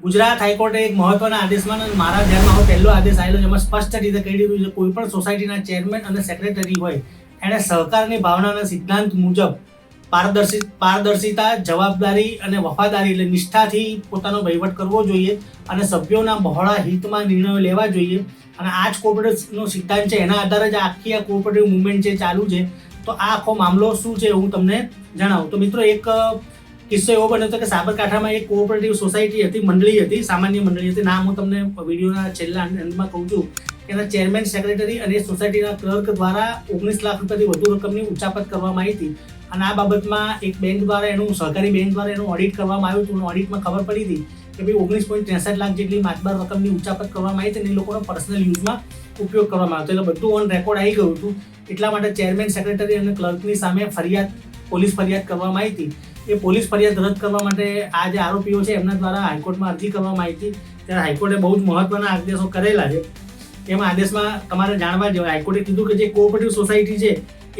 ગુજરાત હાઈકોર્ટે એક મહત્વના આદેશમાં મારા ધ્યાનમાં પહેલો આદેશ આવેલો, જેમાં સ્પષ્ટ રીતે કહી દીધું છે કોઈ પણ સોસાયટીના ચેરમેન અને સેક્રેટરી હોય એને સહકારની ભાવનાના સિદ્ધાંત મુજબ પારદર્શિતા, જવાબદારી અને વફાદારી એટલે નિષ્ઠાથી પોતાનો વહીવટ કરવો જોઈએ અને સભ્યોના બહોળા હિતમાં નિર્ણયો લેવા જોઈએ. અને આ જ કોઓપરેટિવનો સિદ્ધાંત છે, એના આધારે જ આખી આ કોઓપરેટિવ મુવમેન્ટ જે ચાલુ છે. તો આ આખો મામલો શું છે હું તમને જણાવું. તો મિત્રો, એક કિસ્સો એવો બન્યો હતો કે સાબરકાંઠામાં એક કોઓપરેટિવ સોસાયટી હતી, મંડળી હતી, સામાન્ય મંડળી હતી. નામ હું તમને વિડીયોના છેલ્લા અંતમાં કહું છું કે એના ચેરમેન, સેક્રેટરી અને સોસાયટીના ક્લર્ક દ્વારા 19 લાખ રૂપિયાથી વધુ રકમની ઉચાપત કરવામાં આવી હતી. અને આ બાબતમાં એક બેંક દ્વારા સહકારી બેંક દ્વારા એનું ઓડિટ કરવામાં આવ્યું હતું. ઓડિટમાં ખબર પડી હતી કે ભાઈ 19.63 લાખ જેટલી માતબાર રકમની ઉચાપત કરવામાં આવી હતી અને એ લોકોનો પર્સનલ યુઝમાં ઉપયોગ કરવામાં આવ્યો. એટલે બધું ઓન રેકોર્ડ આવી ગયું હતું. એટલા માટે ચેરમેન, સેક્રેટરી અને ક્લર્કની સામે પોલીસ ફરિયાદ કરવામાં આવી હતી. એ પોલીસ ફરિયાદ રદ કરવા માટે આ જે આરોપીઓ છે એમના દ્વારા હાઈકોર્ટમાં અરજી કરવામાં આવી હતી. ત્યારે હાઈકોર્ટે બહુ જ મહત્વના આદેશો કરેલા છે. એમાં આદેશમાં તમારે જાણવા જેવું, હાઈકોર્ટે કીધું કે જે કોઓપરેટિવ સોસાયટી છે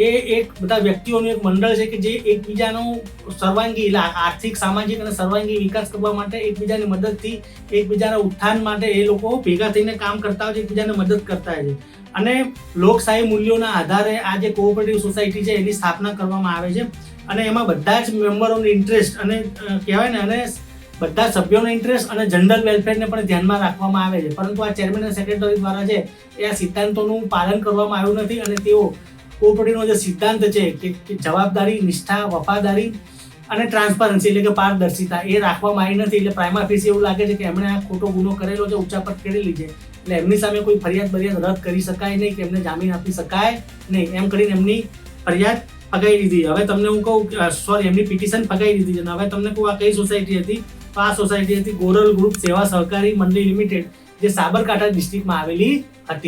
એ એક બધા વ્યક્તિઓનું એક મંડળ છે કે જે એકબીજાનો સર્વાંગી એટલે આર્થિક, સામાજિક અને સર્વાંગી વિકાસ કરવા માટે એકબીજાની મદદથી, એકબીજાના ઉત્થાન માટે એ લોકો ભેગા થઈને કામ કરતા હોય છે, એકબીજાને મદદ કરતા હોય છે. અને લોકશાહી મૂલ્યોના આધારે આ જે કોઓપરેટિવ સોસાયટી છે એની સ્થાપના કરવામાં આવે છે. અને એમાં બધા જ મેમ્બરોનો ઇન્ટરેસ્ટ અને કહેવાય ને અને બધા સભ્યોનો ઇન્ટરેસ્ટ અને જનરલ વેલફેરને પણ ધ્યાનમાં રાખવામાં આવે છે. પરંતુ આ ચેરમેન અને સેક્રેટરી દ્વારા છે એ આ સિદ્ધાંતોનું પાલન કરવામાં આવ્યું નથી. અને તેઓ કોઓપરેટિવનો જે સિદ્ધાંત છે કે જવાબદારી, નિષ્ઠા, વફાદારી અને ટ્રાન્સપરન્સી એટલે કે પારદર્શિતા એ રાખવામાં આવી નથી. એટલે પ્રાઇમા ફેસી એવું લાગે છે કે એમણે આ ખોટો ગુનો કરેલો છે, ઉચાપત કરેલી છે. એટલે એમની સામે કોઈ ફરિયાદ રદ કરી શકાય નહીં કે એમને જામીન આપી શકાય નહીં. એમ કરીને એમની ફરિયાદ ફગાવી દીધી. હવે તમને હું કહું, એમની પિટિશન ફગાવી દીધી છે. હવે તમને કહું આ કઈ સોસાયટી હતી. તો આ સોસાયટી હતી ગોરલ ગ્રુપ સેવા સહકારી મંડળી લિમિટેડ, જે સાબરકાંઠા ડિસ્ટ્રિક્ટમાં આવેલી હતી.